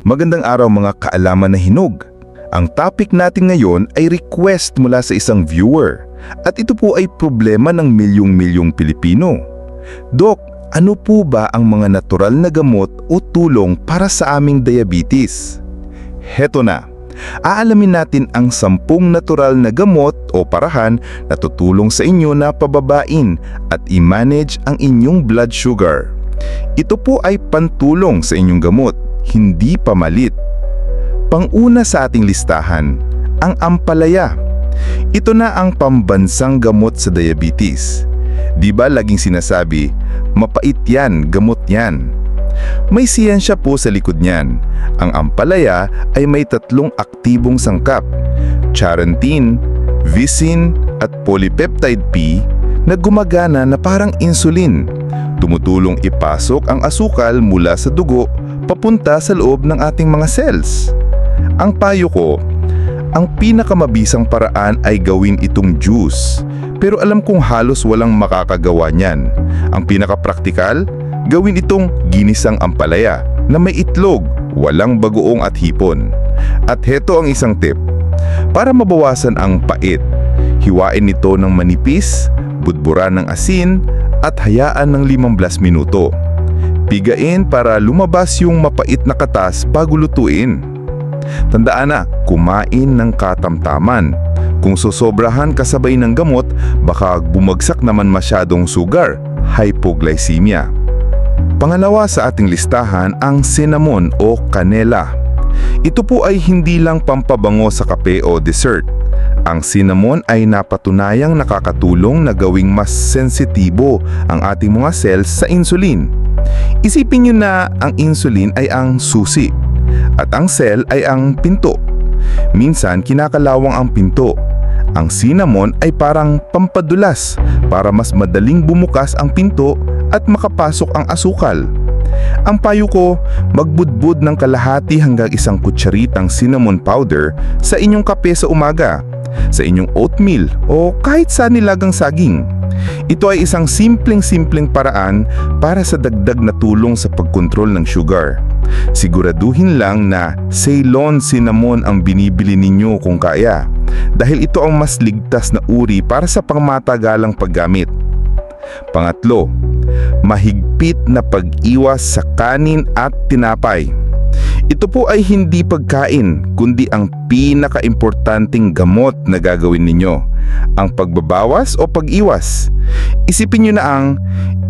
Magandang araw mga kaalaman na hinog. Ang topic natin ngayon ay request mula sa isang viewer. At ito po ay problema ng milyong-milyong Pilipino. Dok, ano po ba ang mga natural na gamot o tulong para sa aming diabetes? Heto na. Aalamin natin ang 10 natural na gamot o parahan na tutulong sa inyo na pababain at i-manage ang inyong blood sugar. Ito po ay pantulong sa inyong gamot, hindi pamalit. Pang-una sa ating listahan, ang ampalaya. Ito na ang pambansang gamot sa diabetes. Di ba laging sinasabi, mapait yan, gamot yan. May siyensya po sa likod niyan. Ang ampalaya ay may 3 aktibong sangkap, charantin, vicin at polypeptide P na gumagana na parang insulin. Tumutulong ipasok ang asukal mula sa dugo papunta sa loob ng ating mga cells. Ang payo ko, ang pinakamabisang paraan ay gawin itong juice. Pero alam kong halos walang makakagawa niyan. Ang pinakapraktikal, gawin itong ginisang ampalaya na may itlog, walang bagoong at hipon. At heto ang isang tip. Para mabawasan ang pait, hiwain ito ng manipis, budburan ng asin at hayaan ng 15 minuto. Pigain para lumabas yung mapait na katas bago lutuin. Tandaan na, kumain ng katamtaman. Kung sosobrahan kasabay ng gamot, baka bumagsak naman masyadong sugar, hypoglycemia. Pangalawa sa ating listahan ang cinnamon o kanela. Ito po ay hindi lang pampabango sa kape o dessert. Ang cinnamon ay napatunayang nakakatulong na gawing mas sensitibo ang ating mga cells sa insulin. Isipin niyo na ang insulin ay ang susi at ang cell ay ang pinto. Minsan kinakalawang ang pinto. Ang cinnamon ay parang pampadulas para mas madaling bumukas ang pinto at makapasok ang asukal. Ang payo ko, magbudbud ng kalahati hanggang 1 kutsaritang cinnamon powder sa inyong kape sa umaga, sa inyong oatmeal o kahit sa nilagang saging. Ito ay isang simpleng paraan para sa dagdag na tulong sa pagkontrol ng sugar. Siguraduhin lang na Ceylon cinnamon ang binibili ninyo kung kaya, dahil ito ang mas ligtas na uri para sa pangmatagalang paggamit. Pangatlo, mahigpit na pag-iwas sa kanin at tinapay. Ito po ay hindi pagkain, kundi ang pinaka-importanting gamot na gagawin ninyo, ang pagbabawas o pag-iwas. Isipin nyo na ang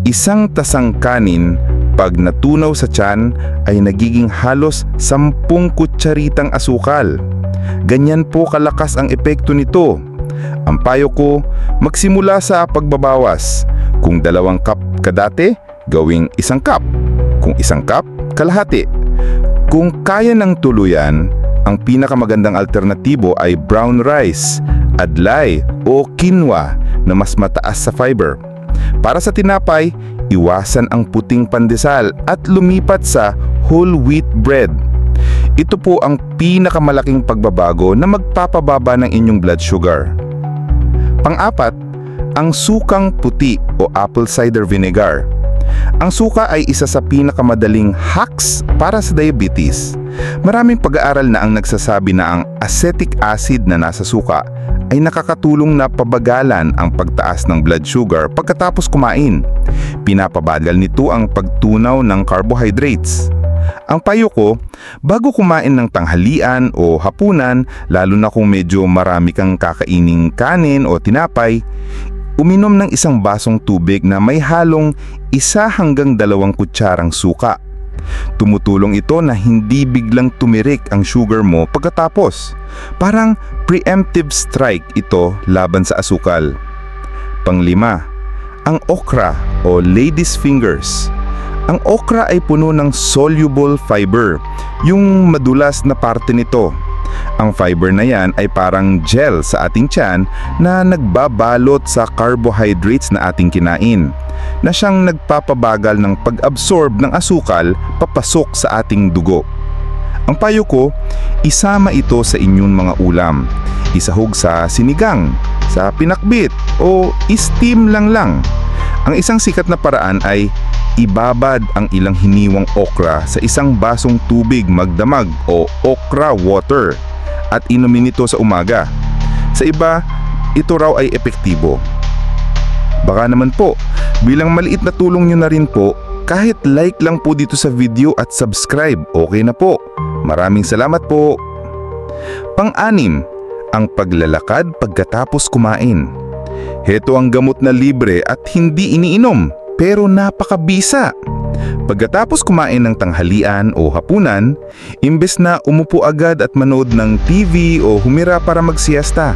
1 tasang kanin pag natunaw sa tiyan ay nagiging halos 10 kutsaritang asukal. Ganyan po kalakas ang epekto nito. Ang payo ko, magsimula sa pagbabawas. Kung 2 cup ka dati, gawing 1 cup. Kung 1 cup, kalahati. Kung kaya ng tuluyan, ang pinakamagandang alternatibo ay brown rice, adlay o quinoa na mas mataas sa fiber. Para sa tinapay, iwasan ang puting pandesal at lumipat sa whole wheat bread. Ito po ang pinakamalaking pagbabago na magpapababa ng inyong blood sugar. Pang-4, ang sukang puti o apple cider vinegar. Ang suka ay isa sa pinakamadaling hacks para sa diabetes. Maraming pag-aaral na ang nagsasabi na ang acetic acid na nasa suka ay nakakatulong na pabagalan ang pagtaas ng blood sugar pagkatapos kumain. Pinapabagal nito ang pagtunaw ng carbohydrates. Ang payo ko, bago kumain ng tanghalian o hapunan, lalo na kung medyo marami kang kakaining kanin o tinapay, uminom ng 1 basong tubig na may halong 1 hanggang 2 kutsarang suka. Tumutulong ito na hindi biglang tumirik ang sugar mo pagkatapos. Parang preemptive strike ito laban sa asukal. Pang-5, ang okra o lady's fingers. Ang okra ay puno ng soluble fiber, yung madulas na parte nito. Ang fiber na yan ay parang gel sa ating tiyan na nagbabalot sa carbohydrates na ating kinain, na siyang nagpapabagal ng pag-absorb ng asukal papasok sa ating dugo. Ang payo ko, isama ito sa inyong mga ulam. Isahog sa sinigang, sa pinakbit o steam lang. Ang isang sikat na paraan ay ibabad ang ilang hiniwang okra sa isang basong tubig magdamag o okra water at inumin ito sa umaga. Sa iba, ito raw ay epektibo. Baka naman po, bilang maliit na tulong nyo na rin po, kahit like lang po dito sa video at subscribe, okay na po. Maraming salamat po. Pang-anim, ang paglalakad pagkatapos kumain. Heto ang gamot na libre at hindi iniinom, pero napakabisa. Pagkatapos kumain ng tanghalian o hapunan, imbes na umupo agad at manood ng TV o humira para magsiesta,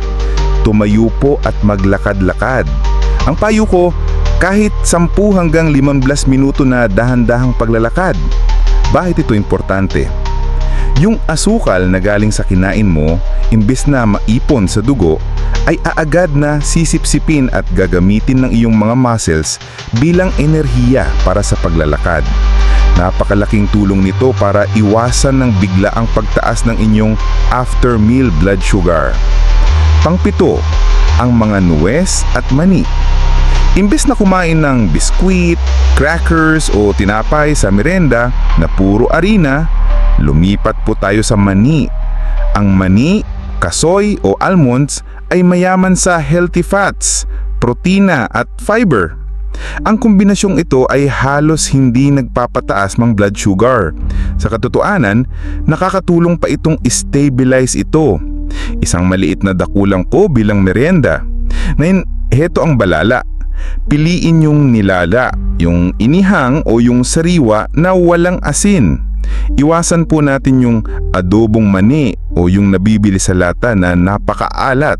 tumayo po at maglakad-lakad. Ang payo ko, kahit 10 hanggang 15 minuto na dahan-dahang paglalakad. Bakit ito importante? Yung asukal na galing sa kinain mo, imbes na maipon sa dugo, ay aagad na sisipsipin at gagamitin ng iyong mga muscles bilang enerhiya para sa paglalakad. Napakalaking tulong nito para iwasan ng biglaang pagtaas ng inyong after-meal blood sugar. Pang-7, ang mga nuwes at mani. Imbes na kumain ng biskwit, crackers o tinapay sa merenda na puro harina, lumipat po tayo sa mani. Ang mani, kasoy o almonds ay mayaman sa healthy fats, protina at fiber. Ang kombinasyong ito ay halos hindi nagpapataas ng blood sugar. Sa katotohanan, nakakatulong pa itong stabilize ito. Isang maliit na dakulang ko bilang merienda. Ngayon, heto ang balala. Piliin yung nilala, yung inihang o yung sariwa na walang asin. Iwasan po natin yung adobong mani o yung nabibili sa lata na napakaalat.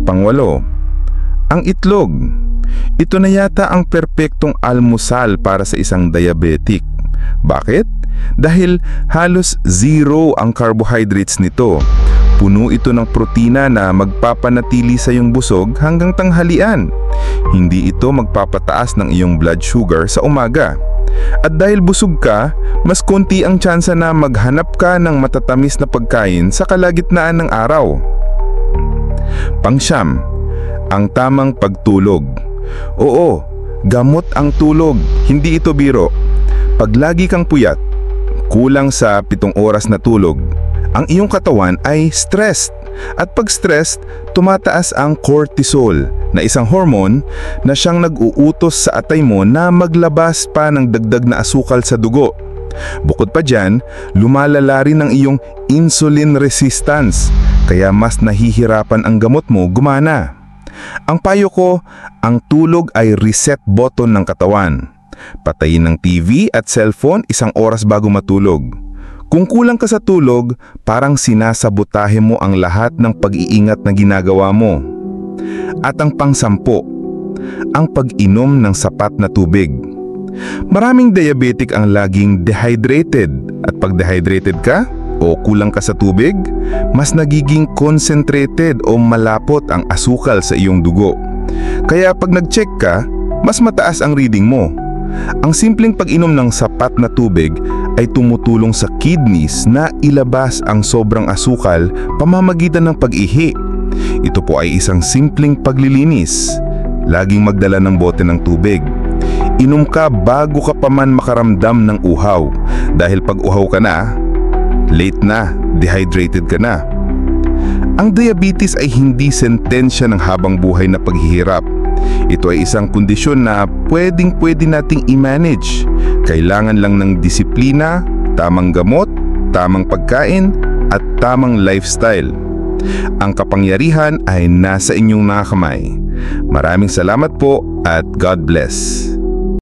Pang-8, ang itlog. Ito na yata ang perpektong almusal para sa isang diabetic. Bakit? Dahil halos zero ang carbohydrates nito. Puno ito ng protina na magpapanatili sa iyong busog hanggang tanghalian. Hindi ito magpapataas ng iyong blood sugar sa umaga. At dahil busog ka, mas konti ang tsansa na maghanap ka ng matatamis na pagkain sa kalagitnaan ng araw. Pang-9, ang tamang pagtulog. Oo, gamot ang tulog, hindi ito biro. Pag lagi kang puyat, kulang sa 7 oras na tulog, ang iyong katawan ay stressed. At pag stressed, tumataas ang cortisol na isang hormone na siyang nag-uutos sa atay mo na maglabas pa ng dagdag na asukal sa dugo. Bukod pa dyan, lumalala rin ang iyong insulin resistance, kaya mas nahihirapan ang gamot mo gumana. Ang payo ko, ang tulog ay reset button ng katawan. Patayin ng TV at cellphone 1 oras bago matulog. Kung kulang ka sa tulog, parang sinasabotahe mo ang lahat ng pag-iingat na ginagawa mo. At ang pang-10, ang pag-inom ng sapat na tubig. Maraming diabetic ang laging dehydrated, at pag dehydrated ka o kulang ka sa tubig, mas nagiging concentrated o malapot ang asukal sa iyong dugo. Kaya pag nag-check ka, mas mataas ang reading mo. Ang simpleng pag-inom ng sapat na tubig ay tumutulong sa kidneys na ilabas ang sobrang asukal pamamagitan ng pag-ihi. Ito po ay isang simpleng paglilinis. Laging magdala ng bote ng tubig. Inom ka bago ka pa man makaramdam ng uhaw, dahil pag uhaw ka na, late na, dehydrated ka na. Ang diabetes ay hindi sentensya ng habang buhay na paghihirap. Ito ay isang kondisyon na pwedeng-pwede nating i-manage. Kailangan lang ng disiplina, tamang gamot, tamang pagkain, at tamang lifestyle. Ang kapangyarihan ay nasa inyong mga kamay. Maraming salamat po at God bless.